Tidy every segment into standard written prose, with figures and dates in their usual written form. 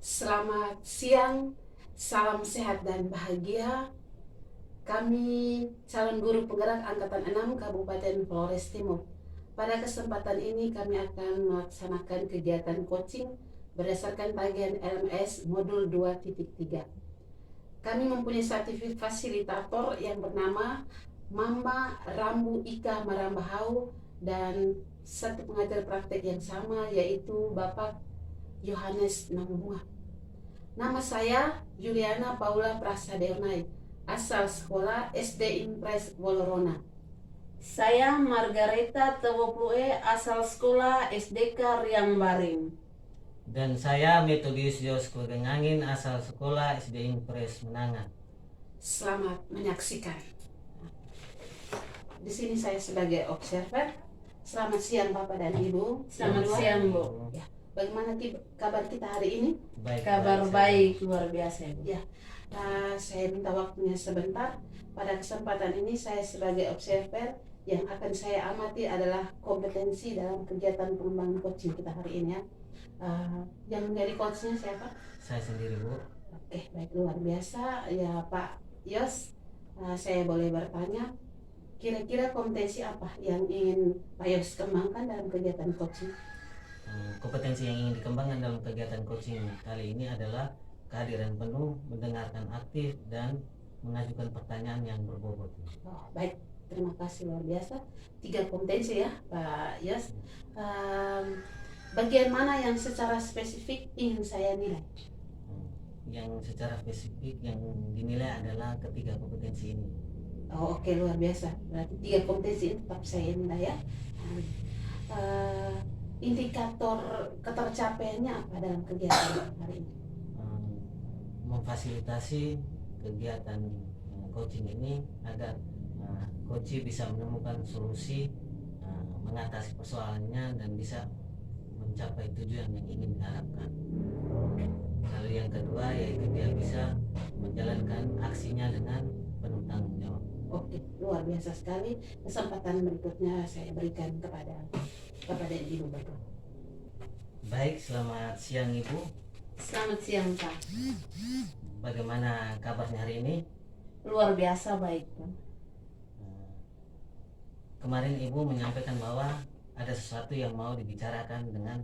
Selamat siang, salam sehat dan bahagia. Kami calon guru penggerak Angkatan 6 Kabupaten Flores Timur. Pada kesempatan ini kami akan melaksanakan kegiatan coaching berdasarkan tagihan LMS Modul 2.3. Kami mempunyai sertifikat fasilitator yang bernama Mama Rambu Ika Marambahau dan satu pengajar praktek yang sama yaitu Bapak Yohanes Namumunga. Nama saya Juliana Paula Prasadeonai, asal sekolah SD Impres Wolorona. Saya Margareta Tewoplue, asal sekolah SDK Riang Baring. Dan saya Metodius Yosko Gengangin, asal sekolah SD Impres Menangan. Selamat menyaksikan. Di sini saya sebagai observer. Selamat siang Bapak dan Ibu. Selamat siang, Bu. Ya. Bagaimana kabar kita hari ini? Kabar baik, luar biasa, Bu. Ya. Saya minta waktunya sebentar. Pada kesempatan ini saya sebagai observer yang akan saya amati adalah kompetensi dalam kegiatan pengembangan coaching kita hari ini ya. Yang menjadi coachnya siapa? Saya sendiri, Bu. Oke, baik, luar biasa ya Pak Yos. Saya boleh bertanya, kira-kira kompetensi apa yang ingin Pak Yos kembangkan dalam kegiatan coaching? Kompetensi yang ingin dikembangkan dalam kegiatan coaching kali ini adalah kehadiran penuh, mendengarkan aktif, dan mengajukan pertanyaan yang berbobot. Oh, baik, terima kasih, luar biasa. 3 kompetensi ya Pak Yos. Bagian mana yang secara spesifik ingin saya nilai? Yang secara spesifik yang dinilai adalah ketiga kompetensi ini. Oh, oke, luar biasa. Berarti 3 kompetensi ini tetap saya nilai ya. Indikator ketercapaiannya apa dalam kegiatan hari ini? Memfasilitasi kegiatan coaching ini agar coach bisa menemukan solusi, mengatasi persoalannya, dan bisa mencapai tujuan yang ingin diharapkan. Lalu yang kedua yaitu dia bisa menjalankan aksinya dengan penuh tanggung jawab. Oke, luar biasa sekali. Kesempatan berikutnya saya berikan kepada Ibu Bapak. Baik, selamat siang Ibu. Selamat siang, Pak. Bagaimana kabarnya hari ini? Luar biasa baik, Pak. Kemarin Ibu menyampaikan bahwa ada sesuatu yang mau dibicarakan dengan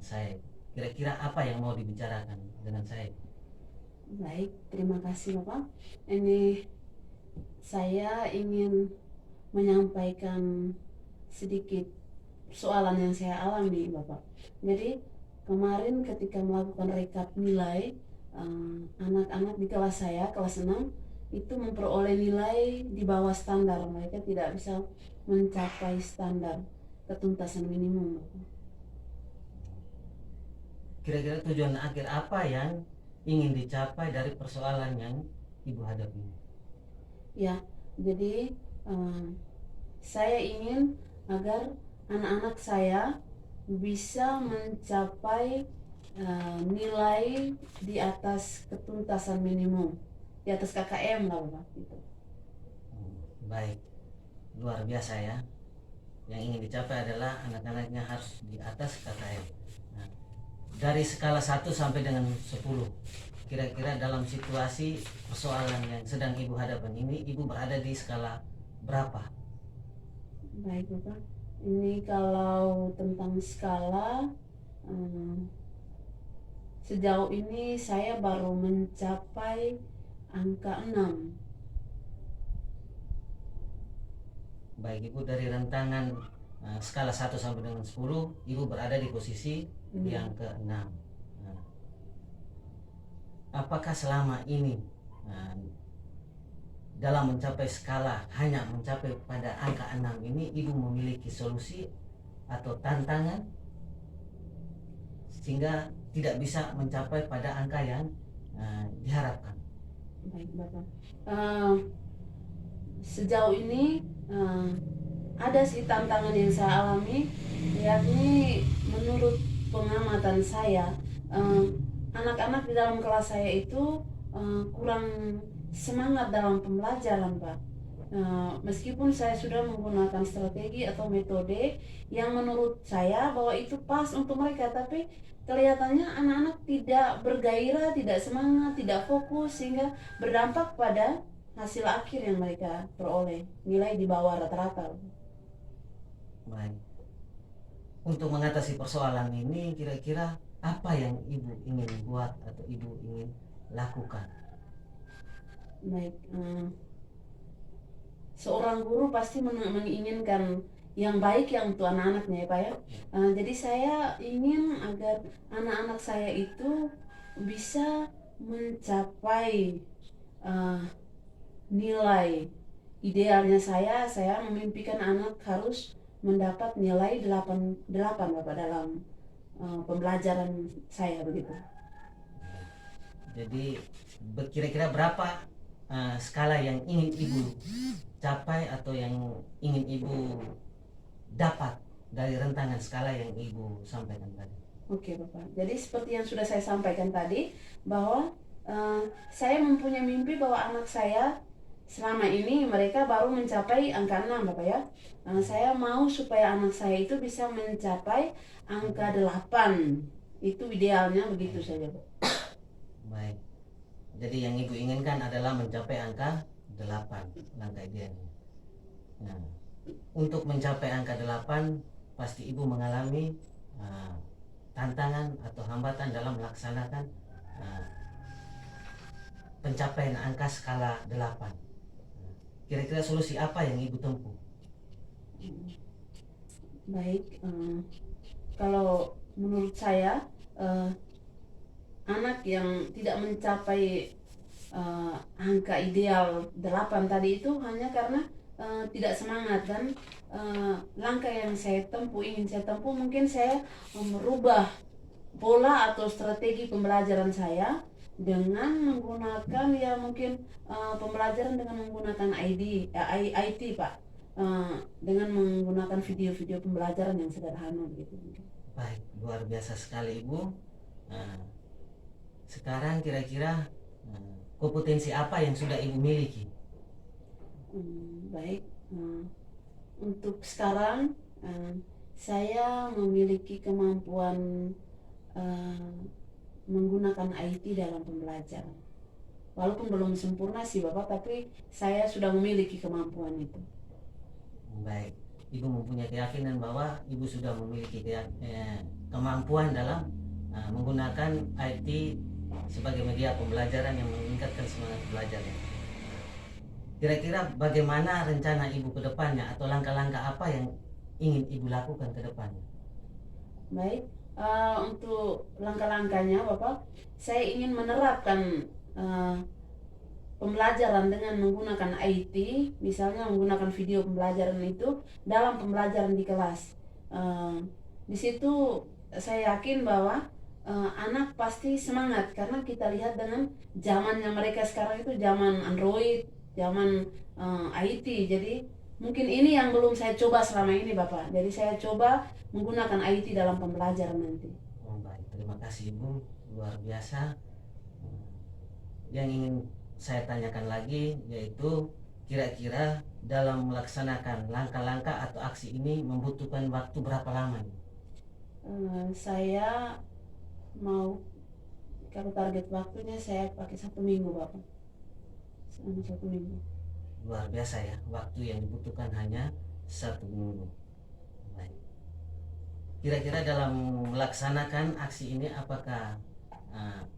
saya. Kira-kira apa yang mau dibicarakan dengan saya? Baik, terima kasih, Bapak. Ini saya ingin menyampaikan sedikit soalan yang saya alami, Bapak. Jadi kemarin ketika melakukan rekap nilai, anak-anak di kelas saya, kelas 6, itu memperoleh nilai di bawah standar. Mereka tidak bisa mencapai standar ketuntasan minimum, Bapak. Kira-kira tujuan akhir apa yang ingin dicapai dari persoalan yang Ibu hadapi? Ya, jadi saya ingin agar anak-anak saya bisa mencapai nilai di atas ketuntasan minimum, di atas KKM lah, Bapak, gitu. Baik, luar biasa ya. Yang ingin dicapai adalah anak-anaknya harus di atas KKM. Nah, dari skala 1 sampai dengan 10, kira-kira dalam situasi persoalan yang sedang Ibu hadapan ini, Ibu berada di skala berapa? Baik, Bapak. Ini kalau tentang skala, sejauh ini saya baru mencapai angka 6. Baik Ibu, dari rentangan skala 1 sampai dengan 10, Ibu berada di posisi yang ke-6. Apakah selama ini dalam mencapai skala hanya mencapai pada angka 6 ini, Ibu memiliki solusi atau tantangan sehingga tidak bisa mencapai pada angka yang diharapkan? Baik, Bapak. Sejauh ini ada sih tantangan yang saya alami, yakni menurut pengamatan saya, anak-anak di dalam kelas saya itu kurang semangat dalam pembelajaran, Pak. Meskipun saya sudah menggunakan strategi atau metode yang menurut saya bahwa itu pas untuk mereka, tapi kelihatannya anak-anak tidak bergairah, tidak semangat, tidak fokus, sehingga berdampak pada hasil akhir yang mereka peroleh, nilai di bawah rata-rata. Baik. Untuk mengatasi persoalan ini kira-kira apa yang ibu ingin buat atau ibu ingin lakukan? Baik, seorang guru pasti menginginkan yang baik yang untuk anak-anaknya ya Pak ya. Jadi saya ingin agar anak-anak saya itu bisa mencapai nilai idealnya. Saya memimpikan anak harus mendapat nilai 8 Bapak dalam pembelajaran saya begitu. Jadi kira-kira berapa skala yang ingin ibu capai atau yang ingin ibu dapat dari rentangan skala yang ibu sampaikan tadi? Oke Bapak, jadi seperti yang sudah saya sampaikan tadi, bahwa saya mempunyai mimpi bahwa anak saya selama ini mereka baru mencapai angka 6 Bapak ya. Saya mau supaya anak saya itu bisa mencapai angka 8. Itu idealnya begitu saja Pak. Baik. Jadi yang ibu inginkan adalah mencapai angka 8, langkah idealnya. Nah, untuk mencapai angka 8 pasti ibu mengalami tantangan atau hambatan dalam melaksanakan pencapaian angka skala 8. Kira-kira solusi apa yang ibu tempuh? Baik, kalau menurut saya anak yang tidak mencapai angka ideal 8 tadi itu hanya karena tidak semangat, dan langkah yang ingin saya tempuh, mungkin saya merubah pola atau strategi pembelajaran saya dengan menggunakan ya mungkin pembelajaran dengan menggunakan IT Pak, dengan menggunakan video-video pembelajaran yang sederhana gitu. Baik, luar biasa sekali ibu. Sekarang kira-kira kompetensi apa yang sudah ibu miliki? Baik, untuk sekarang saya memiliki kemampuan menggunakan IT dalam pembelajaran. Walaupun belum sempurna sih Bapak, tapi saya sudah memiliki kemampuan itu. Baik, ibu mempunyai keyakinan bahwa ibu sudah memiliki kemampuan dalam menggunakan IT sebagai media pembelajaran yang meningkatkan semangat belajar. Kira-kira bagaimana rencana ibu ke depannya atau langkah-langkah apa yang ingin ibu lakukan ke depannya? Baik, untuk langkah-langkahnya Bapak, saya ingin menerapkan pembelajaran dengan menggunakan IT, misalnya menggunakan video pembelajaran itu dalam pembelajaran di kelas. Di situ saya yakin bahwa anak pasti semangat, karena kita lihat dengan zamannya mereka sekarang itu zaman Android, zaman IT. Jadi mungkin ini yang belum saya coba selama ini Bapak. Jadi saya coba menggunakan IT dalam pembelajaran nanti. Baik, terima kasih ibu, luar biasa. Yang ingin saya tanyakan lagi yaitu kira-kira dalam melaksanakan langkah-langkah atau aksi ini membutuhkan waktu berapa lama? Saya mau, kalau target waktunya saya pakai 1 minggu Bapak, selama 1 minggu. Luar biasa ya, waktu yang dibutuhkan hanya 1 minggu. Baik. Kira-kira dalam melaksanakan aksi ini apakah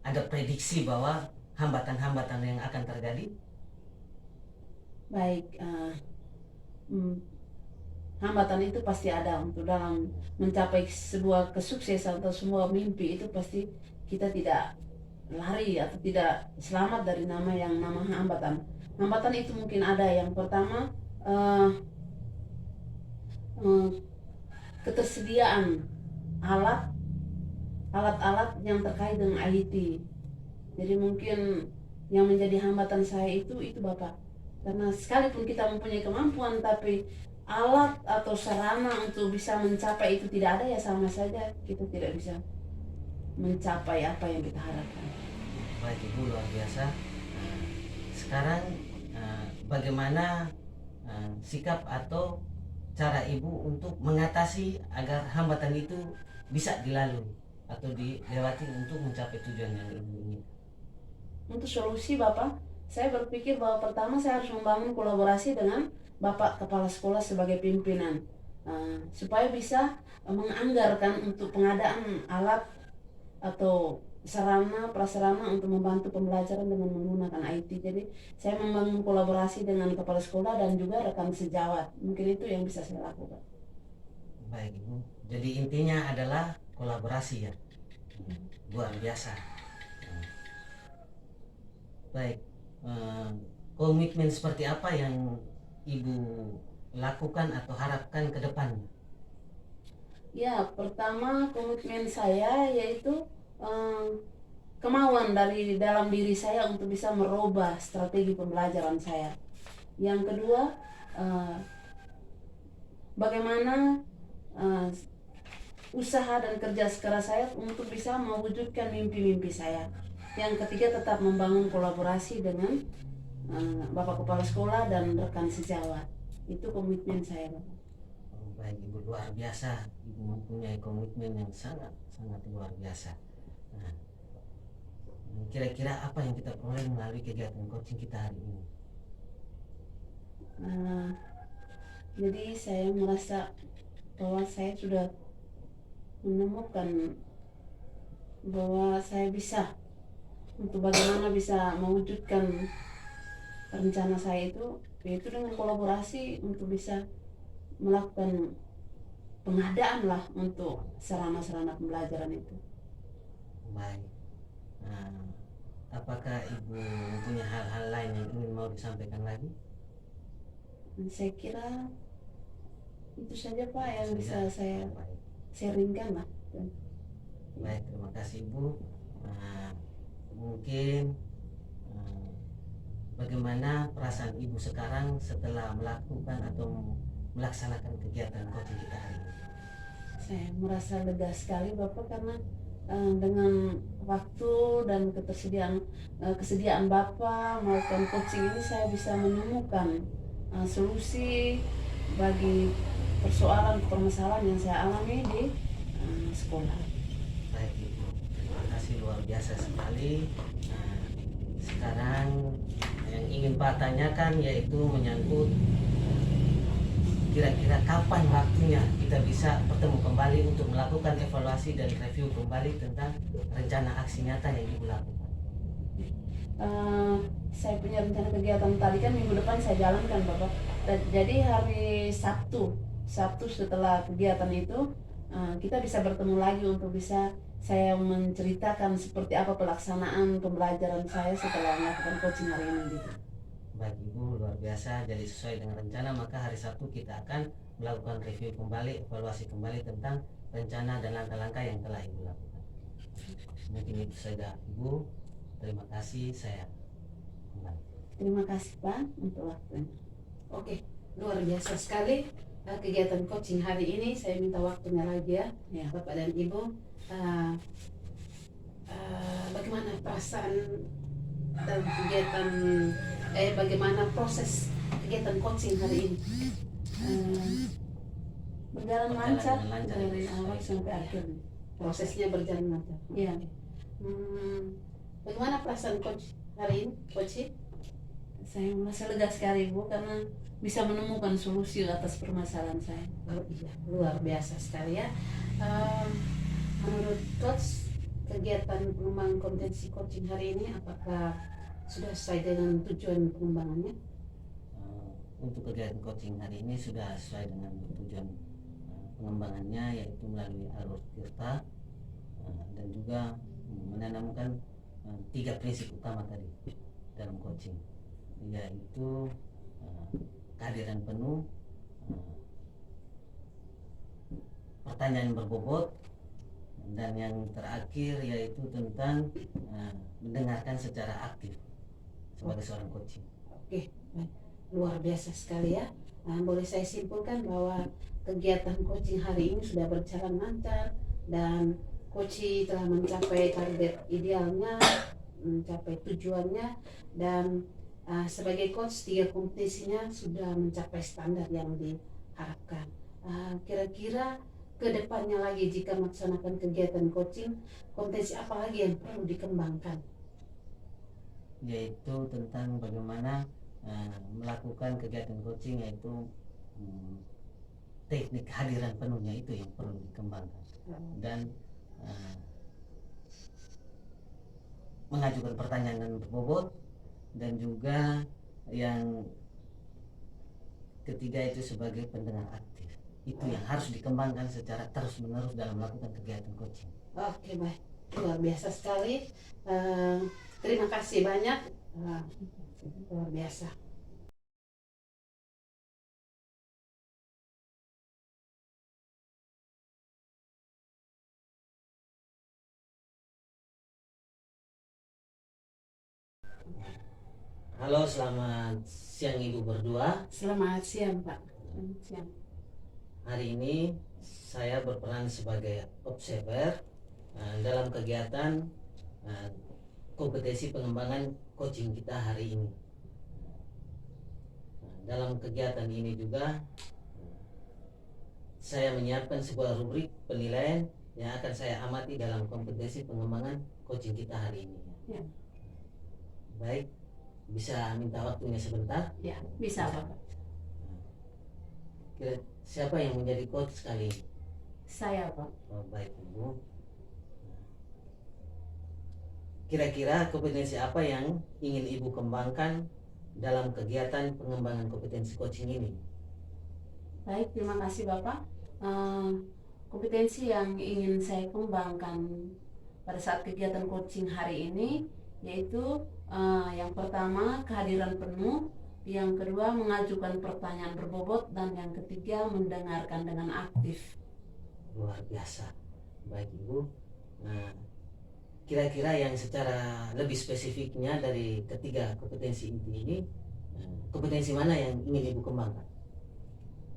ada prediksi bahwa hambatan-hambatan yang akan terjadi? Baik, hambatan itu pasti ada. Untuk dalam mencapai sebuah kesuksesan atau semua mimpi itu pasti kita tidak lari atau tidak selamat dari nama hambatan. Hambatan itu mungkin ada. Yang pertama, ketersediaan alat-alat yang terkait dengan IT. Jadi mungkin yang menjadi hambatan saya itu Bapak, karena sekalipun kita mempunyai kemampuan tapi alat atau sarana untuk bisa mencapai itu tidak ada, ya sama saja kita tidak bisa mencapai apa yang kita harapkan. Baik ibu, luar biasa. Sekarang bagaimana sikap atau cara ibu untuk mengatasi agar hambatan itu bisa dilalui atau dilewati untuk mencapai tujuan yang ibu ingin? Untuk solusi Bapak, saya berpikir bahwa pertama saya harus membangun kolaborasi dengan Bapak Kepala Sekolah sebagai pimpinan, supaya bisa menganggarkan untuk pengadaan alat atau sarana prasarana untuk membantu pembelajaran dengan menggunakan IT. Jadi saya membangun kolaborasi dengan kepala sekolah dan juga rekan sejawat. Mungkin itu yang bisa saya lakukan. Baik ibu, jadi intinya adalah kolaborasi ya, luar biasa. Baik, komitmen seperti apa yang ibu lakukan atau harapkan ke depannya? Ya, pertama komitmen saya yaitu kemauan dari dalam diri saya untuk bisa merubah strategi pembelajaran saya. Yang kedua, bagaimana usaha dan kerja keras saya untuk bisa mewujudkan mimpi-mimpi saya. Yang ketiga, tetap membangun kolaborasi dengan Bapak Kepala Sekolah dan rekan sejawat. Itu komitmen saya, Bapak. Baik ibu, luar biasa. Ibu mempunyai komitmen yang sangat luar biasa. Nah, kira-kira apa yang kita peroleh melalui kegiatan coaching kita hari ini? Jadi saya merasa bahwa saya sudah menemukan bahwa saya bisa untuk bagaimana bisa mewujudkan rencana saya itu, yaitu dengan kolaborasi untuk bisa melakukan pengadaan lah untuk sarana-sarana pembelajaran itu. Baik. Nah, apakah ibu punya hal-hal lain yang ingin mau disampaikan lagi? Saya kira itu saja Pak yang bisa saya Baik. sharingkan lah. Baik, terima kasih ibu. Mungkin bagaimana perasaan ibu sekarang setelah melakukan atau melaksanakan kegiatan coaching kita hari ini? Saya merasa lega sekali Bapak, karena dengan waktu dan kesediaan Bapak melakukan coaching ini, saya bisa menemukan solusi bagi permasalahan yang saya alami di sekolah. Baik ibu, terima kasih luar biasa sekali. Sekarang yang ingin Pak tanyakan yaitu menyangkut kira-kira kapan waktunya kita bisa bertemu kembali untuk melakukan evaluasi dan review kembali tentang rencana aksi nyata yang ibu lakukan. Saya punya rencana kegiatan tadi kan minggu depan saya jalankan Bapak. Jadi hari Sabtu setelah kegiatan itu kita bisa bertemu lagi untuk bisa saya menceritakan seperti apa pelaksanaan pembelajaran saya setelah melakukan coaching hari ini gitu. Baik ibu, luar biasa. Jadi sesuai dengan rencana, maka hari Sabtu kita akan melakukan review kembali, evaluasi kembali tentang rencana dan langkah-langkah yang telah ibu lakukan. Mungkin itu saja ibu. Terima kasih, saya kembali. Terima kasih Pak untuk waktunya. Oke, luar biasa sekali kegiatan coaching hari ini. Saya minta waktunya lagi ya, Bapak dan Ibu. Bagaimana perasaan dalam kegiatan bagaimana proses kegiatan coaching hari ini? Berjalan lancar dari awal sampai akhir. Prosesnya berjalan lancar. Iya. Bagaimana perasaan coach hari ini, coach? Saya merasa lega sekali Bu, karena bisa menemukan solusi atas permasalahan saya. Oh iya, luar biasa sekali ya. Menurut coach, kegiatan pengembangan kompetensi coaching hari ini apakah sudah sesuai dengan tujuan pengembangannya? Untuk kegiatan coaching hari ini sudah sesuai dengan tujuan pengembangannya, yaitu melalui alur tirta dan juga menanamkan 3 prinsip utama tadi dalam coaching, yaitu kehadiran penuh, pertanyaan berbobot, dan yang terakhir yaitu tentang mendengarkan secara aktif sebagai seorang coaching. Oke, luar biasa sekali ya. Boleh saya simpulkan bahwa kegiatan coaching hari ini sudah berjalan lancar dan coach telah mencapai target idealnya, mencapai tujuannya, dan sebagai coach 3 kompetensinya sudah mencapai standar yang diharapkan. Kira-kira ke depannya lagi jika melaksanakan kegiatan coaching, kompetensi apa lagi yang perlu dikembangkan? Yaitu tentang bagaimana melakukan kegiatan coaching, yaitu teknik kehadiran penuhnya itu yang perlu dikembangkan, dan mengajukan pertanyaan dan berbobot, dan juga yang ketiga itu sebagai pendengar aktif. Itu yang harus dikembangkan secara terus-menerus dalam melakukan kegiatan coaching. Oke, baik, luar biasa sekali. Terima kasih banyak, luar biasa. Halo, selamat siang Ibu berdua. Selamat siang, Pak. Selamat siang. Hari ini saya berperan sebagai observer dalam kegiatan kompetensi pengembangan coaching kita hari ini. Dalam kegiatan ini juga saya menyiapkan sebuah rubrik penilaian yang akan saya amati dalam kompetensi pengembangan coaching kita hari ini. Ya. Baik, bisa minta waktunya sebentar? Ya, bisa, Pak. Siapa yang menjadi coach kali ini? Saya, Pak. Oh, baik Ibu. Kira-kira kompetensi apa yang ingin Ibu kembangkan dalam kegiatan pengembangan kompetensi coaching ini? Baik, terima kasih Bapak. Kompetensi yang ingin saya kembangkan pada saat kegiatan coaching hari ini yaitu yang pertama kehadiran penuh, yang kedua mengajukan pertanyaan berbobot, dan yang ketiga mendengarkan dengan aktif. Luar biasa. Baik Ibu. Kira-kira yang secara lebih spesifiknya dari ketiga kompetensi inti ini, kompetensi mana yang ingin Ibu kembangkan?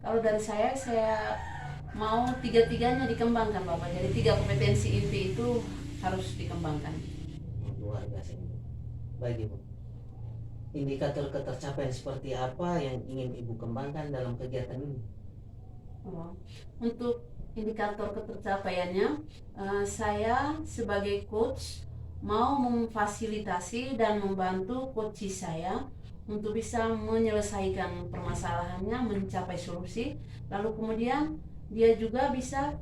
Kalau dari saya mau tiga-tiganya dikembangkan Bapak. Jadi 3 kompetensi inti itu harus dikembangkan. Luar biasa Ibu. Baik Ibu. Indikator ketercapaian seperti apa yang ingin Ibu kembangkan dalam kegiatan ini? Untuk indikator ketercapaiannya, saya sebagai coach mau memfasilitasi dan membantu coach saya untuk bisa menyelesaikan permasalahannya, mencapai solusi, lalu kemudian dia juga bisa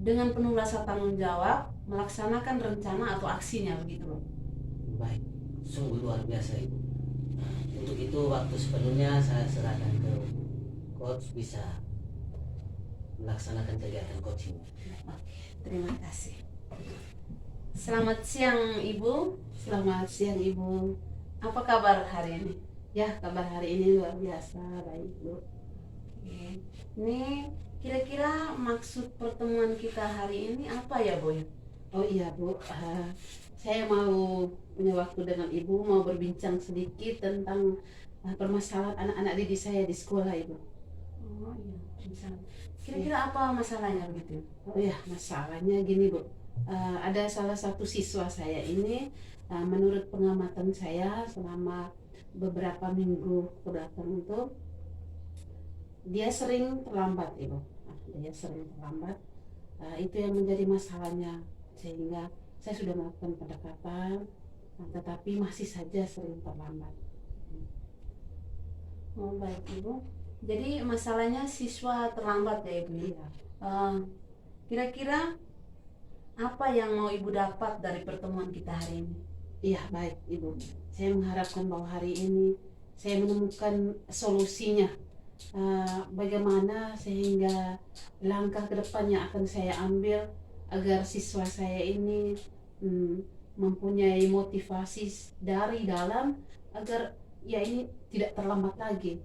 dengan penuh rasa tanggung jawab melaksanakan rencana atau aksinya, begitu. Baik, sungguh luar biasa Ibu. Untuk itu waktu sepenuhnya saya serahkan ke coach bisa melaksanakan kegiatan coaching. Terima kasih. Selamat siang Ibu. Selamat siang, Ibu. Apa kabar hari ini? Ya, kabar hari ini luar biasa, baik Bu. Oke. Ini kira-kira maksud pertemuan kita hari ini apa ya Bu? Oh iya Bu, saya mau punya waktu dengan Ibu, mau berbincang sedikit tentang permasalahan anak-anak didik saya di sekolah Ibu. Oh iya, misalnya. Kira-kira apa masalahnya begitu? Oh ya, masalahnya gini Bu, ada salah satu siswa saya ini, menurut pengamatan saya selama beberapa minggu kebelakang itu, dia sering terlambat Ibu. Dia sering terlambat, itu yang menjadi masalahnya, sehingga saya sudah melakukan pendekatan, tetapi masih saja sering terlambat. Oh baik Ibu. Jadi masalahnya siswa terlambat ya Ibu. Iya. Kira-kira apa yang mau Ibu dapat dari pertemuan kita hari ini? Iya baik Ibu. Saya mengharapkan bahwa hari ini saya menemukan solusinya. Bagaimana sehingga langkah ke depan yang akan saya ambil agar siswa saya ini mempunyai motivasi dari dalam agar ya ini tidak terlambat lagi.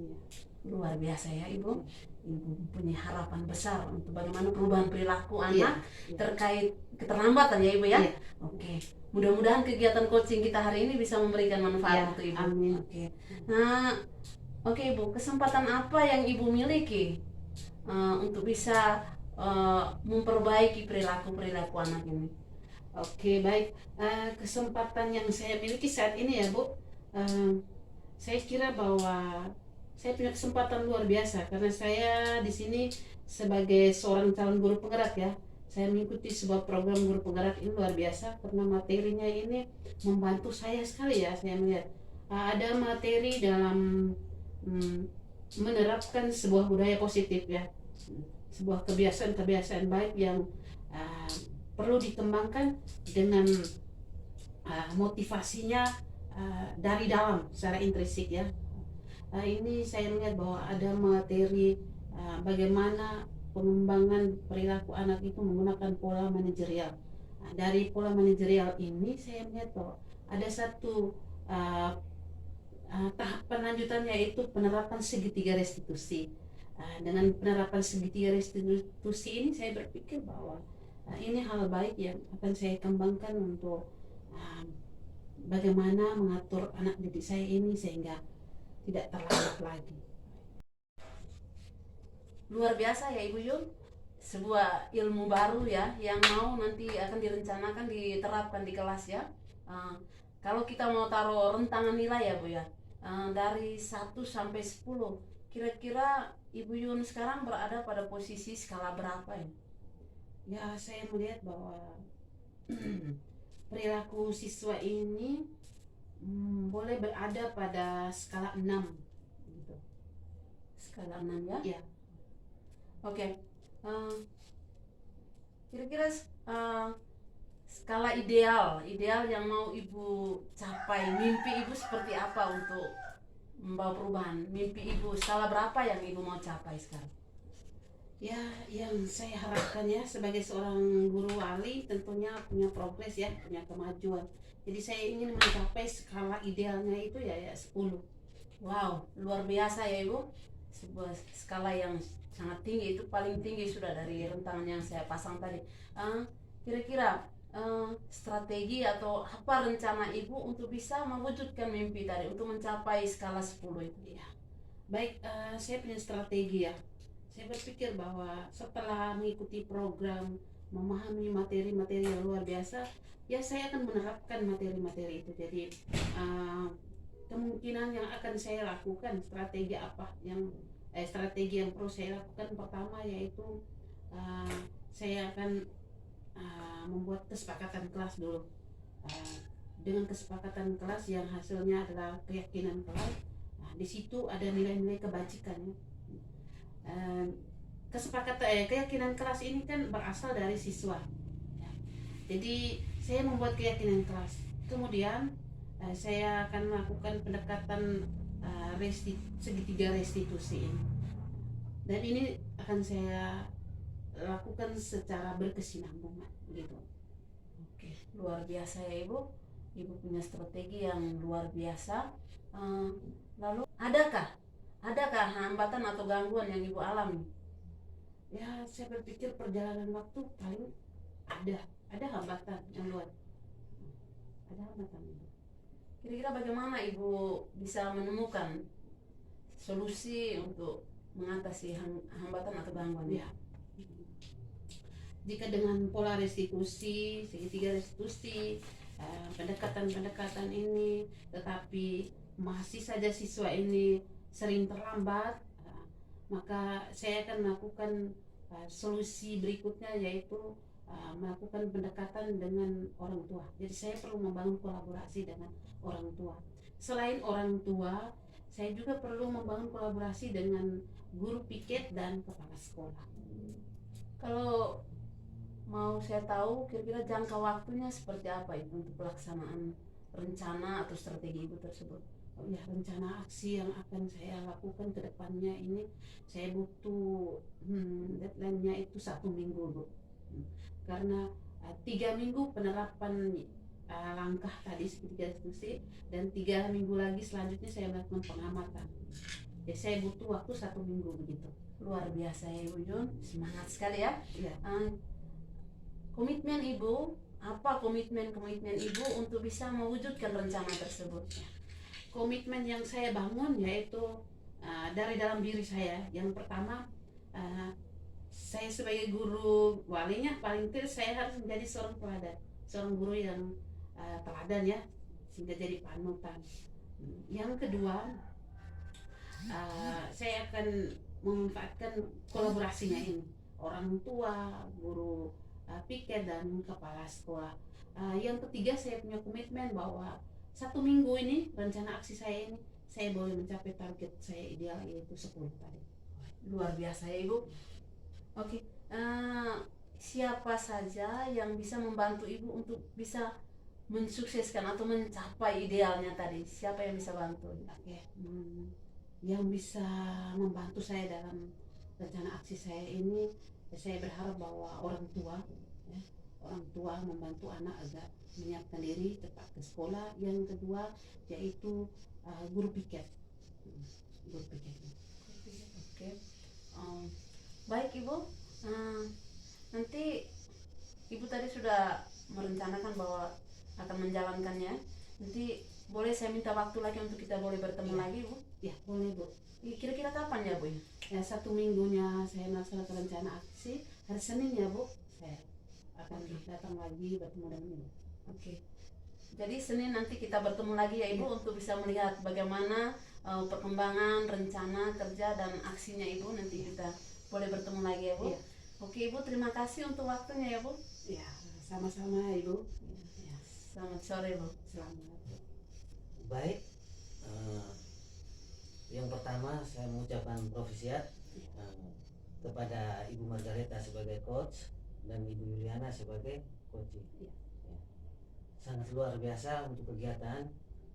Ya. Luar biasa ya Ibu. Ibu punya harapan besar untuk bagaimana perubahan perilaku anak terkait keterlambatan ya Ibu ya. Iya. Oke. Mudah-mudahan kegiatan coaching kita hari ini bisa memberikan manfaat untuk Ibu. Amin. Oke. Nah, oke Ibu, kesempatan apa yang Ibu miliki untuk bisa memperbaiki perilaku anak ini? Oke baik. Kesempatan yang saya miliki saat ini ya Bu, saya kira bahwa saya punya kesempatan luar biasa karena saya di sini sebagai seorang calon guru penggerak ya. Saya mengikuti sebuah program guru penggerak ini luar biasa karena materinya ini membantu saya sekali ya. Saya melihat ada materi dalam mm, menerapkan sebuah budaya positif ya, sebuah kebiasaan-kebiasaan baik yang uh, perlu dikembangkan dengan motivasinya dari dalam secara intrinsik ya. Ini saya melihat bahwa ada materi bagaimana pengembangan perilaku anak itu menggunakan pola manajerial. Dari pola manajerial ini saya melihat bahwa ada satu tahapan lanjutannya yaitu penerapan segitiga restitusi. Dengan penerapan segitiga restitusi ini saya berpikir bahwa ini hal baik yang akan saya kembangkan untuk bagaimana mengatur anak didik saya ini sehingga tidak terlambat lagi. Luar biasa ya Ibu Yun, sebuah ilmu baru ya yang mau nanti akan direncanakan diterapkan di kelas ya. Kalau kita mau taruh rentangan nilai ya Bu ya, dari 1 sampai 10, kira-kira Ibu Yun sekarang berada pada posisi skala berapa ya? Ya, saya melihat bahwa perilaku siswa ini boleh berada pada skala 6 gitu. Skala 6 ya? Ya. Oke. Kira-kira skala ideal yang mau Ibu capai, mimpi Ibu seperti apa untuk membawa perubahan? Mimpi Ibu skala berapa yang Ibu mau capai sekarang? Ya, yang saya harapkan ya sebagai seorang guru wali tentunya punya progres ya, punya kemajuan. Jadi saya ingin mencapai skala idealnya itu ya 10. Wow, luar biasa ya Ibu. Sebuah skala yang sangat tinggi, itu paling tinggi sudah dari rentangan yang saya pasang tadi. Kira-kira strategi atau apa rencana Ibu untuk bisa mewujudkan mimpi tadi, untuk mencapai skala 10 itu? Ya. Baik, saya punya strategi ya. Saya berpikir bahwa setelah mengikuti program, memahami materi-materi yang luar biasa, ya saya akan menerapkan materi-materi itu. Jadi kemungkinan yang akan saya lakukan, strategi apa yang strategi yang perlu saya lakukan pertama yaitu saya akan membuat kesepakatan kelas dulu. Dengan kesepakatan kelas yang hasilnya adalah keyakinan kelas, di situ ada nilai-nilai kebajikan ya. Kesepakatan keyakinan kelas ini kan berasal dari siswa ya. Jadi saya membuat keyakinan kelas, kemudian saya akan melakukan pendekatan segitiga restitusi ini, dan ini akan saya lakukan secara berkesinambungan gitu. Oke, luar biasa ya Ibu. Ibu punya strategi yang luar biasa. Lalu adakah hambatan atau gangguan yang Ibu alami? Ya, saya berpikir perjalanan waktu paling ada hambatan yang luar. Ada hambatan. Kira-kira bagaimana Ibu bisa menemukan solusi untuk mengatasi hambatan atau gangguan? Ya. Jika dengan pola restitusi, segitiga restitusi, pendekatan-pendekatan ini, tetapi masih saja siswa ini sering terlambat, maka saya akan melakukan solusi berikutnya yaitu melakukan pendekatan dengan orang tua. Jadi saya perlu membangun kolaborasi dengan orang tua. Selain orang tua, saya juga perlu membangun kolaborasi dengan guru piket dan kepala sekolah. Kalau mau saya tahu kira-kira jangka waktunya seperti apa itu untuk pelaksanaan rencana atau strategi Ibu tersebut? Ya, rencana aksi yang akan saya lakukan ke depannya ini saya butuh deadline-nya itu 1 minggu Bu. Karena 3 minggu penerapan langkah tadi segitiga restitusi dan 3 minggu lagi selanjutnya saya melakukan pengamatan. Jadi saya butuh waktu 1 minggu begitu. Luar biasa ya Ibu Yun, semangat sekali ya. Ya. Komitmen Ibu, apa komitmen Ibu untuk bisa mewujudkan rencana tersebut? Komitmen yang saya bangun yaitu dari dalam diri saya. Yang pertama, saya sebagai guru walinya paling tidak saya harus menjadi seorang teladan, seorang guru yang teladan ya, sehingga jadi panutan. Yang kedua, saya akan memanfaatkan kolaborasinya ini, orang tua, guru piket dan kepala sekolah. Yang ketiga, saya punya komitmen bahwa 1 minggu ini rencana aksi saya ini saya boleh mencapai target saya ideal, yaitu 10 tadi. Luar biasa ya Ibu. Oke, siapa saja yang bisa membantu Ibu untuk bisa mensukseskan atau mencapai idealnya tadi? Siapa yang bisa bantu? Oke, yang bisa membantu saya dalam rencana aksi saya ini, saya berharap bahwa orang tua, ya, orang tua membantu anak agar menyiapkan diri cepat ke sekolah. Yang kedua yaitu guru piket. Guru piket. Oke. Baik Ibu, nanti Ibu tadi sudah merencanakan bahwa akan menjalankannya. Nanti boleh saya minta waktu lagi untuk kita boleh bertemu lagi Bu? Ya boleh Bu. Kira-kira kapan ya Bu? Ya 1 minggunya saya melaksanakan rencana aksi, hari Senin ya Bu, saya akan datang lagi bertemu dengan Ibu. Oke. Jadi Senin nanti kita bertemu lagi ya Ibu, untuk bisa melihat bagaimana perkembangan rencana kerja dan aksinya Ibu. Nanti kita boleh bertemu lagi ya Bu. Iya. Oke Ibu, terima kasih untuk waktunya ya Bu. Ya sama-sama Ibu. Ya, selamat sore Bu. Selamat. Baik, yang pertama saya mengucapkan profisiat kepada Ibu Margareta sebagai coach dan Ibu Yuliana sebagai coaching. Ya. Ya. Sangat luar biasa untuk kegiatan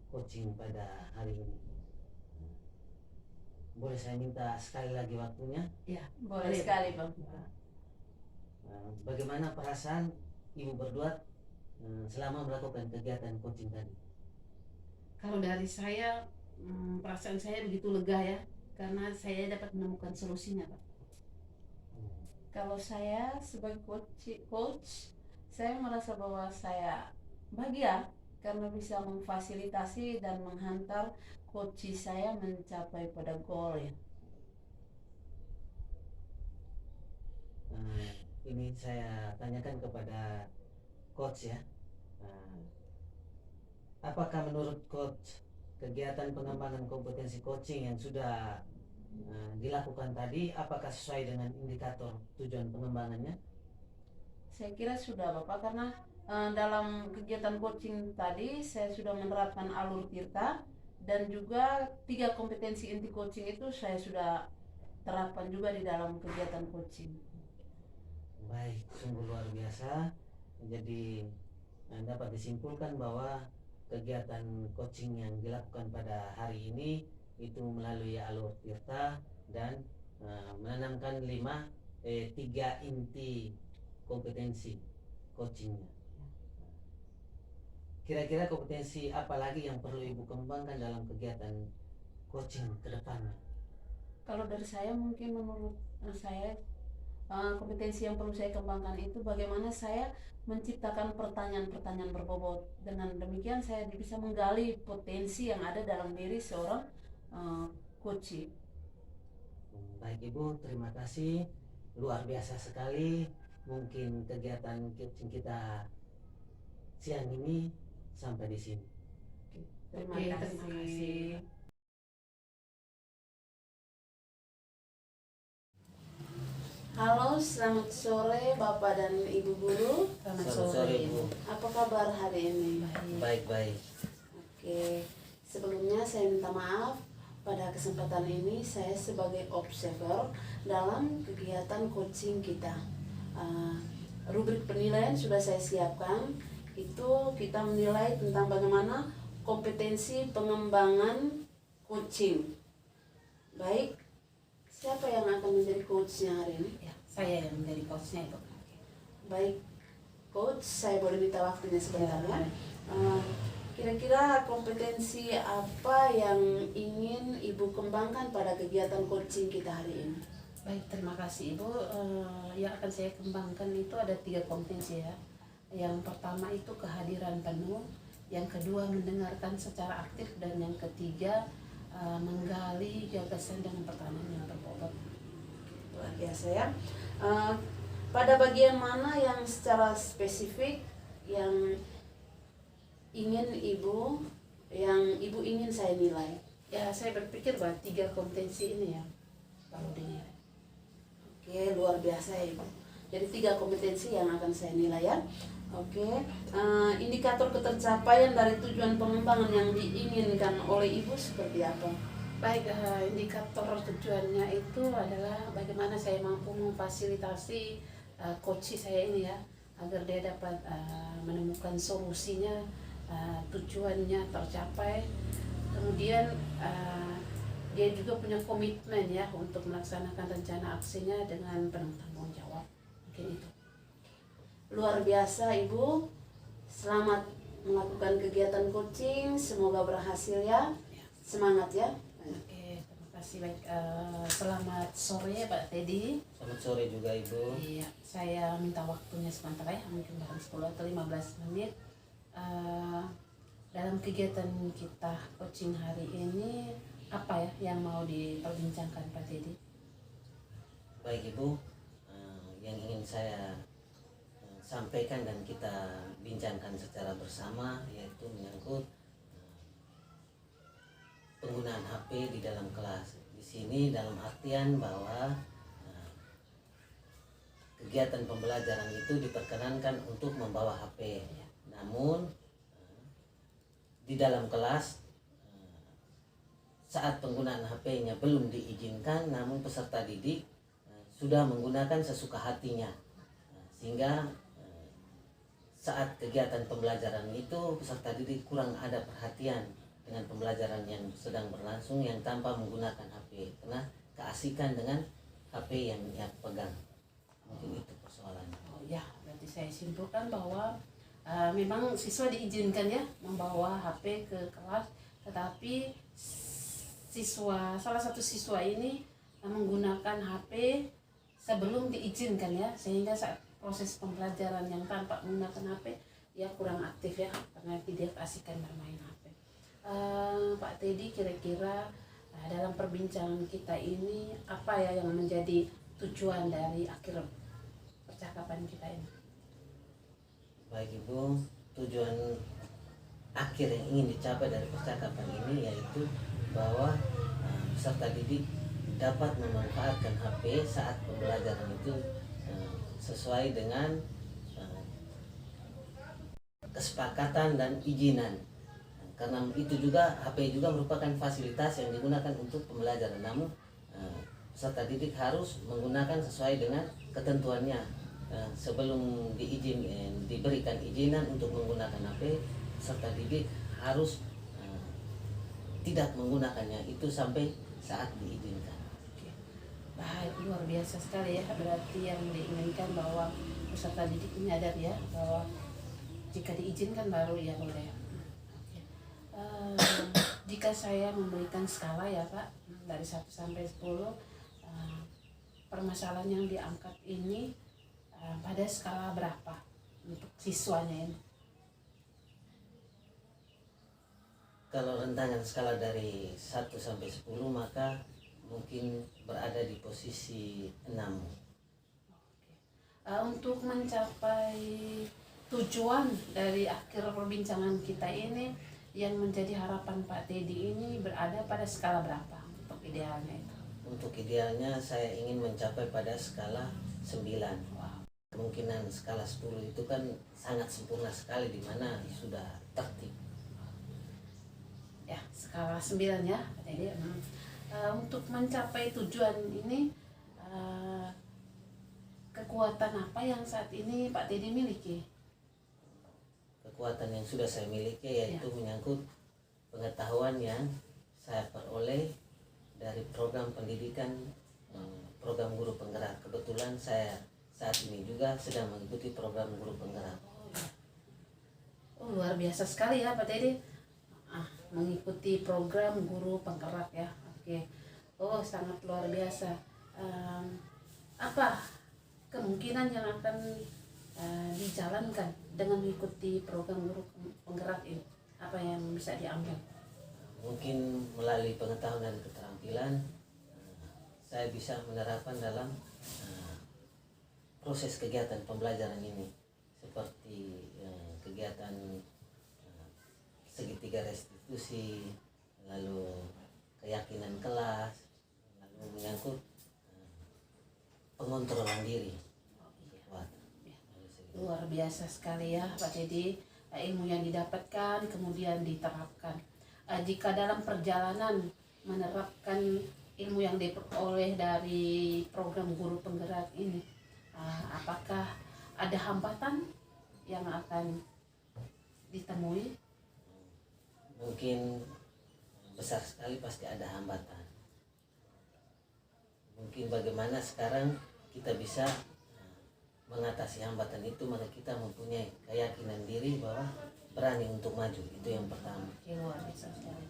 coaching pada hari ini. Boleh saya minta sekali lagi waktunya? Ya Boleh sekali Bang. Bagaimana perasaan Ibu berdua selama melakukan kegiatan coaching tadi? Kalau dari saya, perasaan saya begitu lega ya, karena saya dapat menemukan solusinya Pak. Kalau saya sebagai coach, saya merasa bahwa saya bahagia karena bisa memfasilitasi dan menghantar coach saya mencapai pada goal ya. Ini saya tanyakan kepada coach ya. Apakah menurut coach kegiatan pengembangan kompetensi coaching yang sudah dilakukan tadi apakah sesuai dengan indikator tujuan pengembangannya? Saya kira sudah Bapak, karena dalam kegiatan coaching tadi saya sudah menerapkan alur Tirta, dan juga 3 kompetensi inti coaching itu saya sudah terapkan juga di dalam kegiatan coaching. Baik, sungguh luar biasa. Jadi dapat disimpulkan bahwa kegiatan coaching yang dilakukan pada hari ini itu melalui alur Tirta dan menanamkan 3 inti kompetensi coachingnya. Kira-kira kompetensi apa lagi yang perlu Ibu kembangkan dalam kegiatan coaching ke depannya? Kalau dari saya, mungkin menurut saya kompetensi yang perlu saya kembangkan itu bagaimana saya menciptakan pertanyaan-pertanyaan berbobot. Dengan demikian saya bisa menggali potensi yang ada dalam diri seorang coach. Baik Ibu, terima kasih. Luar biasa sekali. Mungkin kegiatan coaching kita siang ini sampai di sini. Terima Oke, kasih. terima kasih. Halo, selamat sore Bapak dan Ibu guru. Selamat Selamat sore sore, Ibu. Bu. Apa kabar hari ini? Baik-baik. Oke, sebelumnya saya minta maaf. Pada kesempatan ini saya sebagai observer dalam kegiatan coaching kita. Rubrik penilaian sudah saya siapkan. Itu kita menilai tentang bagaimana kompetensi pengembangan coaching. Baik, siapa yang akan menjadi coachnya hari ini? Ya, saya yang menjadi coachnya Ibu. Baik, coach, saya boleh minta waktunya sebentar ya. Ya. Kira-kira kompetensi apa yang ingin Ibu kembangkan pada kegiatan coaching kita hari ini? Baik, terima kasih Ibu. Yang akan saya kembangkan itu ada 3 kompetensi ya. Yang pertama itu kehadiran penuh, yang kedua mendengarkan secara aktif, dan yang ketiga menggali gagasan dengan pertanyaan yang berbobot. Luar biasa ya. Pada bagian mana yang secara spesifik yang ingin Ibu ingin saya nilai? Ya, saya berpikir bahwa 3 kompetensi ini ya perlu dinilai. Oke, luar biasa ya Ibu. Jadi 3 kompetensi yang akan saya nilai ya. Oke, indikator ketercapaian dari tujuan pengembangan yang diinginkan oleh Ibu seperti apa? Baik, indikator tujuannya itu adalah bagaimana saya mampu memfasilitasi coach saya ini ya, agar dia dapat menemukan solusinya, tujuannya tercapai. Kemudian dia juga punya komitmen ya untuk melaksanakan rencana aksinya dengan penuh tanggung jawab. Mungkin itu. Luar biasa Ibu. Selamat melakukan kegiatan coaching, semoga berhasil ya. Semangat ya. Oke, terima kasih. Baik, selamat sore Pak Teddy. Selamat sore juga Ibu. Iya, saya minta waktunya sebentar ya, mungkin barang 10 atau 15 menit. Dalam kegiatan kita coaching hari ini, apa ya yang mau diperbincangkan Pak Teddy? Baik Ibu, yang ingin saya sampaikan dan kita bincangkan secara bersama yaitu menyangkut penggunaan HP di dalam kelas. Di sini dalam artian bahwa kegiatan pembelajaran itu diperkenankan untuk membawa HP. Namun di dalam kelas saat penggunaan HP-nya belum diizinkan, namun peserta didik sudah menggunakan sesuka hatinya, sehingga saat kegiatan pembelajaran itu peserta didik kurang ada perhatian dengan pembelajaran yang sedang berlangsung yang tanpa menggunakan HP karena keasikan dengan HP yang ia pegang. Mungkin itu persoalannya. Oh ya, berarti saya simpulkan bahwa memang siswa diizinkan ya membawa HP ke kelas, tetapi salah satu siswa ini menggunakan HP sebelum diizinkan ya, sehingga saat proses pembelajaran yang tanpa menggunakan HP ya kurang aktif ya, karena tidak keasikan bermain HP. Pak Teddy, kira-kira dalam perbincangan kita ini apa ya yang menjadi tujuan dari akhir percakapan kita ini? Baik Ibu, tujuan akhir yang ingin dicapai dari percakapan ini yaitu bahwa peserta didik dapat memanfaatkan HP saat pembelajaran itu sesuai dengan kesepakatan dan izinan. Karena itu juga HP juga merupakan fasilitas yang digunakan untuk pembelajaran. Namun peserta didik harus menggunakan sesuai dengan ketentuannya. Sebelum diberikan izinan untuk menggunakan HP, peserta didik harus tidak menggunakannya itu sampai saat diizinkan. Baik, luar biasa sekali ya. Berarti yang diinginkan bahwa peserta didik menyadar ya bahwa jika diizinkan baru ya boleh. Jika saya memberikan skala ya Pak, dari 1 sampai 10, permasalahan yang diangkat ini pada skala berapa untuk siswanya ini? Kalau rentangan skala dari 1 sampai 10 maka mungkin berada di posisi 6. Untuk mencapai tujuan dari akhir perbincangan kita ini, yang menjadi harapan Pak Teddy ini berada pada skala berapa untuk idealnya itu? Untuk idealnya saya ingin mencapai pada skala 9. Wow. Kemungkinan skala 10 itu kan sangat sempurna sekali di mana sudah tertib. Ya, skala 9 ya Pak Teddy. Untuk mencapai tujuan ini, kekuatan apa yang saat ini Pak Teddy miliki? Kekuatan yang sudah saya miliki yaitu menyangkut pengetahuan yang saya peroleh dari program pendidikan, program guru penggerak. Kebetulan saya saat ini juga sedang mengikuti program guru penggerak. Oh, luar biasa sekali ya Pak Teddy, mengikuti program guru penggerak ya. Oke. Oh, sangat luar biasa. Apa kemungkinan yang akan dijalankan dengan mengikuti program guru penggerak ini? Apa yang bisa diambil? Mungkin melalui pengetahuan dan keterampilan saya bisa menerapkan dalam proses kegiatan pembelajaran ini, seperti kegiatan segitiga restitusi, lalu keyakinan kelas, lalu menyangkut pengontrolan diri. Wah, Luar biasa sekali ya Pak Teddy, ilmu yang didapatkan kemudian diterapkan. Jika dalam perjalanan menerapkan ilmu yang diperoleh dari program guru penggerak ini, apakah ada hambatan yang akan ditemui? Mungkin besar sekali pasti ada hambatan. Mungkin bagaimana sekarang kita bisa mengatasi hambatan itu, maka kita mempunyai keyakinan diri bahwa berani untuk maju, itu yang pertama. Luar biasa sekali.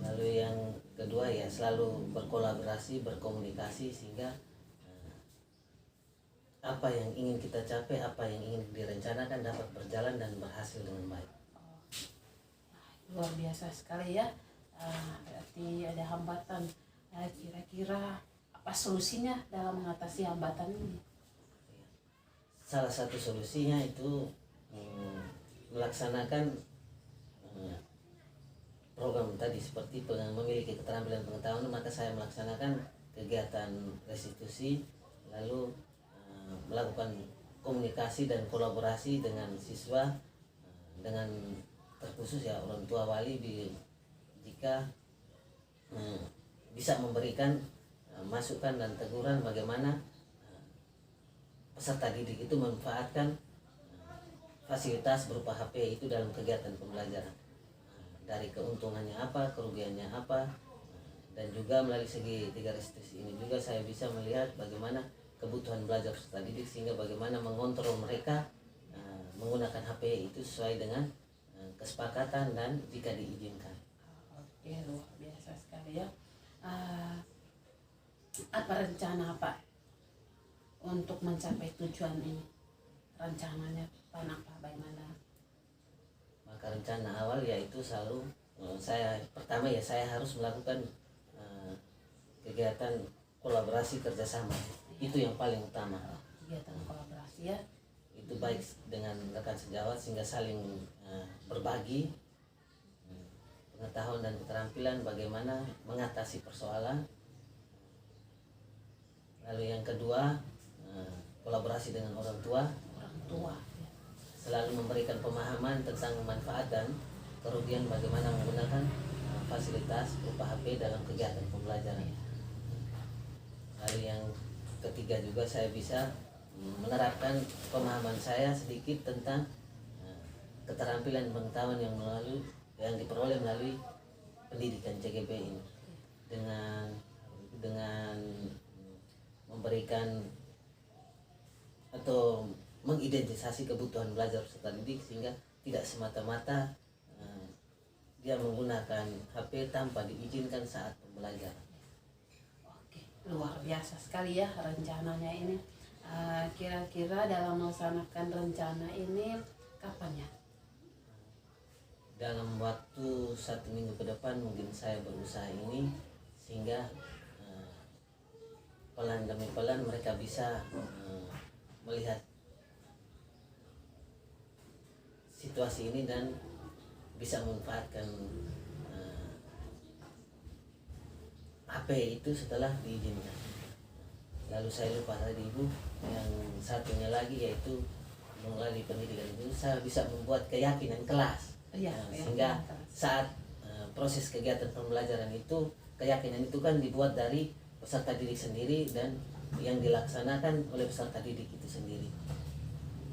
Lalu yang kedua ya selalu berkolaborasi, berkomunikasi, sehingga apa yang ingin kita capai, apa yang ingin direncanakan dapat berjalan dan berhasil dengan baik. Luar biasa sekali ya. Berarti ada hambatan. Kira-kira apa solusinya dalam mengatasi hambatan ini? Salah satu solusinya itu melaksanakan program tadi, seperti memiliki keterampilan pengetahuan, maka saya melaksanakan kegiatan restitusi, lalu melakukan komunikasi dan kolaborasi dengan siswa, dengan terkhusus ya orang tua wali, jika bisa memberikan masukan dan teguran bagaimana peserta didik itu memanfaatkan fasilitas berupa HP itu dalam kegiatan pembelajaran, dari keuntungannya apa, kerugiannya apa, dan juga melalui segi 3 restitusi ini juga saya bisa melihat bagaimana kebutuhan belajar peserta didik, sehingga bagaimana mengontrol mereka menggunakan HP itu sesuai dengan kesepakatan dan jika diizinkan. Oke, luar biasa sekali ya. Apa rencana Pak untuk mencapai tujuan ini? Rencananya apa, bagaimana? Maka rencana awal yaitu selalu saya pertama ya saya harus melakukan kegiatan kolaborasi kerjasama, itu yang paling utama. Kegiatan kolaborasi ya. Itu baik dengan rekan sejawat sehingga saling berbagi pengetahuan dan keterampilan bagaimana mengatasi persoalan. Lalu yang kedua kolaborasi dengan orang tua. Selalu memberikan pemahaman tentang manfaat dan kerugian bagaimana menggunakan fasilitas berupa HP dalam kegiatan pembelajaran. Lalu yang ketiga juga saya bisa menerapkan pemahaman saya sedikit tentang keterampilan pengetahuan yang diperoleh melalui pendidikan CGP ini, dengan memberikan atau mengidentifikasi kebutuhan belajar peserta didik, sehingga tidak semata-mata dia menggunakan HP tanpa diizinkan saat pembelajaran. Oke, luar biasa sekali ya rencananya ini. Kira-kira dalam melaksanakan rencana ini kapan ya? Dalam waktu 1 minggu ke depan mungkin saya berusaha ini, sehingga pelan demi pelan mereka bisa melihat situasi ini dan bisa memanfaatkan HP itu setelah diizinkan. Lalu saya lupa tadi Ibu, yang satunya lagi yaitu melalui pendidikan itu saya bisa membuat keyakinan kelas. Sehingga saat proses kegiatan pembelajaran itu, keyakinan itu kan dibuat dari peserta didik sendiri dan yang dilaksanakan oleh peserta didik itu sendiri.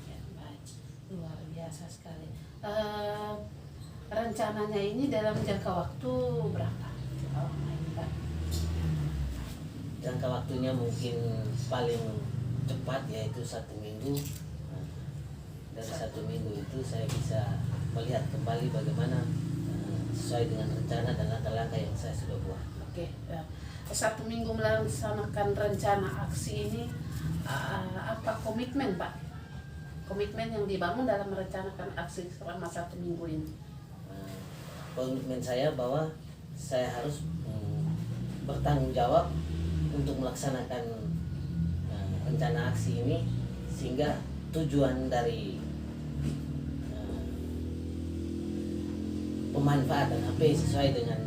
Ya, baik. Luar biasa sekali. Rencananya ini dalam jangka waktu berapa? Jangka waktunya mungkin paling cepat yaitu 1 minggu. Dari 1 minggu itu saya bisa melihat kembali bagaimana sesuai dengan rencana dan langkah-langkah yang saya sudah buat. Oke, 1 minggu melaksanakan rencana aksi ini, apa komitmen Pak? Komitmen yang dibangun dalam merencanakan aksi selama 1 minggu ini. Komitmen saya bahwa saya harus bertanggung jawab untuk melaksanakan rencana aksi ini, sehingga tujuan dari pemanfaatan HP sesuai dengan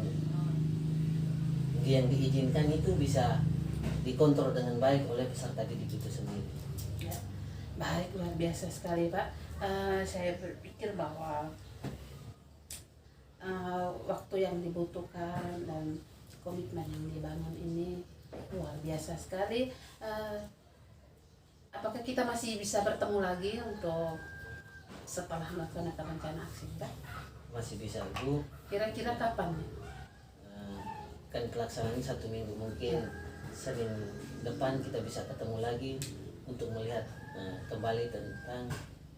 yang diizinkan itu bisa dikontrol dengan baik oleh peserta didik itu sendiri. Ya, baik, luar biasa sekali Pak. Saya berpikir bahwa waktu yang dibutuhkan dan komitmen yang dibangun ini luar biasa sekali. Apakah kita masih bisa bertemu lagi untuk setelah melaksanakan rencana aksi Pak? Masih bisa Bu. Kira-kira kapan? Kan pelaksanaan 1 minggu, mungkin Senin depan kita bisa ketemu lagi untuk melihat kembali tentang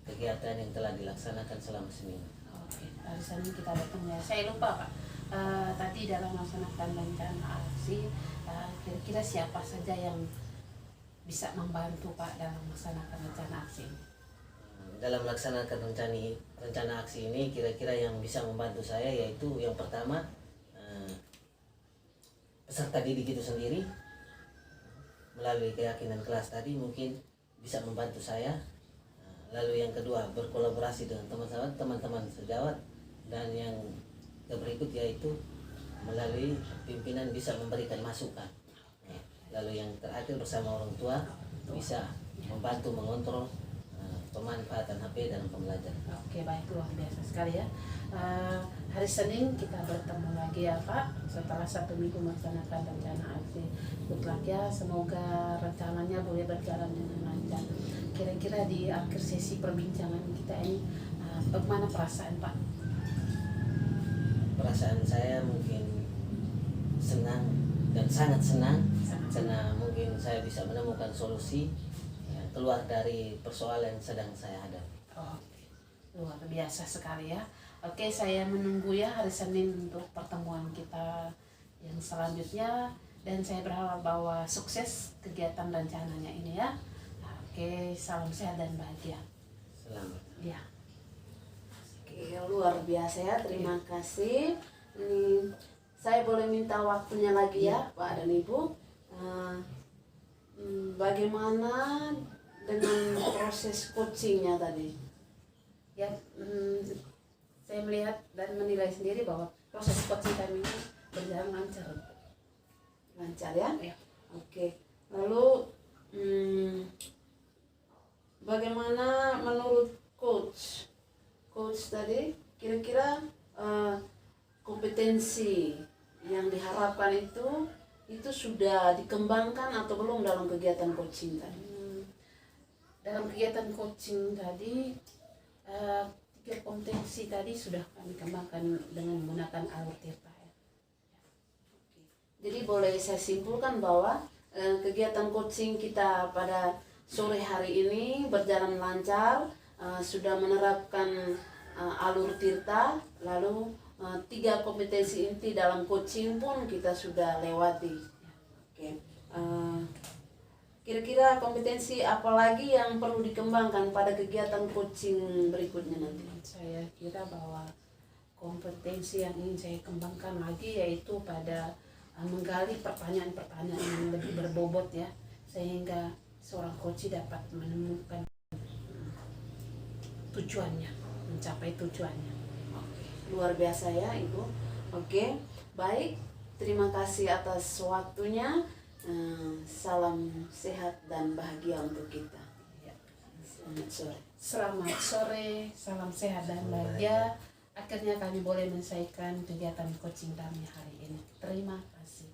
kegiatan yang telah dilaksanakan selama seminggu. Oke, hari Senin kita datang ya. Saya lupa Pak, tadi dalam melaksanakan rencana aksi, kira-kira siapa saja yang bisa membantu Pak dalam melaksanakan rencana aksi? Dalam melaksanakan rencana aksi ini, kira-kira yang bisa membantu saya yaitu yang pertama peserta didik itu sendiri melalui keyakinan kelas tadi mungkin bisa membantu saya. Lalu yang kedua, berkolaborasi dengan teman-teman sejawat, dan yang berikut yaitu melalui pimpinan bisa memberikan masukan. Lalu yang terakhir, bersama orang tua bisa membantu mengontrol pemanfaatan HP dalam pembelajaran. Oke, baik, luar biasa sekali ya. Hari Senin kita bertemu lagi ya Pak, setelah 1 minggu melaksanakan rencana aksi. Good luck ya, semoga rencananya boleh berjalan dengan lancar. Kira-kira di akhir sesi perbincangan kita ini, bagaimana perasaan Pak? Perasaan saya mungkin senang dan sangat senang karena mungkin saya bisa menemukan solusi keluar dari persoalan yang sedang saya hadapi. Oke, luar biasa sekali ya. Oke, saya menunggu ya hari Senin untuk pertemuan kita yang selanjutnya, dan saya berharap bahwa sukses kegiatan rencananya ini ya. Oke, salam sehat dan bahagia. Selamat. Ya. Oke, luar biasa ya, terima kasih. Ini saya boleh minta waktunya lagi ya, Pak dan Ibu. Bagaimana dengan proses coachingnya tadi? Ya, saya melihat dan menilai sendiri bahwa proses coaching kami ini berjalan lancar. Lancar ya? Ya. Oke. Lalu bagaimana menurut coach tadi, kira-kira kompetensi yang diharapkan itu sudah dikembangkan atau belum dalam kegiatan coaching tadi? Dalam kegiatan coaching tadi, 3 kompetensi tadi sudah kami kembangkan dengan menggunakan alur tirta. Jadi boleh saya simpulkan bahwa kegiatan coaching kita pada sore hari ini berjalan lancar, sudah menerapkan alur tirta, lalu 3 kompetensi inti dalam coaching pun kita sudah lewati. Oke. Kira-kira kompetensi apa lagi yang perlu dikembangkan pada kegiatan coaching berikutnya nanti? Saya kira bahwa kompetensi yang ingin saya kembangkan lagi yaitu pada menggali pertanyaan-pertanyaan yang lebih berbobot ya, sehingga seorang coach dapat menemukan tujuannya, mencapai tujuannya. Luar biasa ya Ibu. Oke, baik, terima kasih atas waktunya. Salam sehat dan bahagia untuk kita. Selamat sore. Selamat sore, salam sehat dan bahagia. Akhirnya kami boleh menyelesaikan kegiatan coaching kami hari ini. Terima kasih.